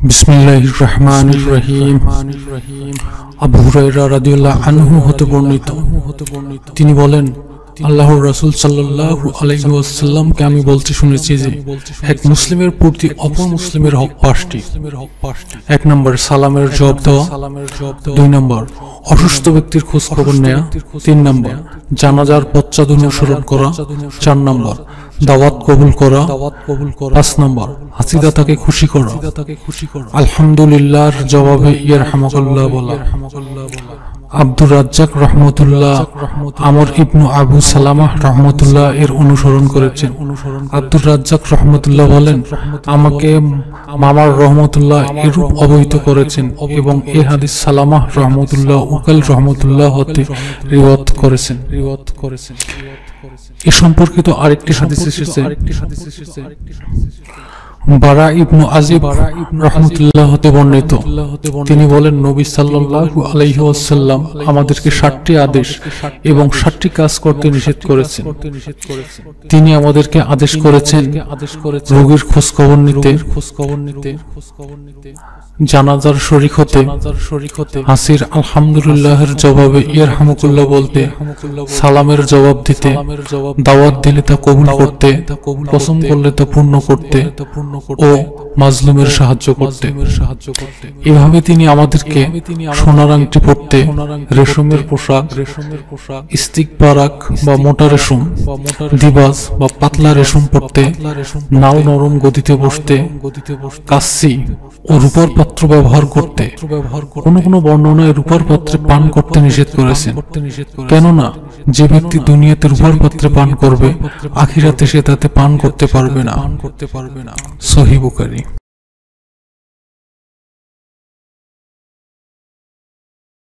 বিসমিল্লাহির রহমানির রহিম। আবু হুরায়রা রাদিয়াল্লাহু আনহু হতে বর্ণিত, তিনি বলেন, আল্লাহর রাসূল সাল্লাল্লাহু আলাইহি ওয়াসাল্লামকে আমি বলতে শুনেছি যে এক মুসলিমের প্রতি অপর মুসলিমের হক 5টি। 1 নম্বর সালামের জবাব দেওয়া, 2 নম্বর অসুস্থ ব্যক্তির খোঁজ খবর নেওয়া, 3 নম্বর জানাজার পশ্চাৎ অনুসরণ করা, 4 নম্বর দাওয়াত কবুল করা, 5 নম্বর হাসিদাতাকে খুশি করা। আলহামদুলিল্লাহর জবাবে ইয়ারহামাকুল্লাহ বলা। আব্দুর রাজ্জাক রহমতুল্লাহ আমর ইবনু আবু সালামাহ রহমতুল্লাহ এর অনুসরণ করেছেন। আব্দুর রাজ্জাক রহমতুল্লাহ বলেন, আমাকে মামার রহমতুল্লাহ এরূপ অবহিত করেছেন এবং এ হাদিস সালামাহ রহমতুল্লাহ উকাল রহমতুল্লাহ হতে রিওয়ায়াত করেছেন। এ সম্পর্কিত আরেকটি হাদিস এসেছে বারা ইবনু আজিব রাহমাতুল্লাহ হতে বর্ণিত, তিনি বলেন, নবী সাল্লাল্লাহু আলাইহি ওয়াসাল্লাম আমাদেরকে 7টি আদেশ এবং 7টি কাজ করতে নিষেধ করেছেন। তিনি আমাদেরকে আদেশ করেছেন রোগীর খোঁজ খবর নিতে, জানাজার শরীক হতে, হাসির আলহামদুলিল্লাহের জবাবে ইয়ারহামুকুল্লাহ বলতে, সালামের জবাব দিতে, দাওয়াত দিলে তা কবুল করতে, কসম করলে তা পূর্ণ করতে ও মাজলুমের সাহায্য করতে। এভাবে তিনি আমাদেরকে সোনার আংটি পরতে, রেশমের পোশাক, ইস্তিকবারাক বা মোটা রেশম, দিবাজ বা পাতলা রেশম পরতে, নাও নরম গদিতে বসতে, কাচ্চি ও রূপার পাত্র ব্যবহার করতে, কোনো কোনো বর্ণনায় রূপার পাত্রে পান করতে নিষেধ করেছেন, কেননা যে ব্যক্তি দুনিয়াতে রূপার পাত্রে পান করবে আখিরাতে সে তাতে পান করতে পারবে না। সহিহ বুখারী।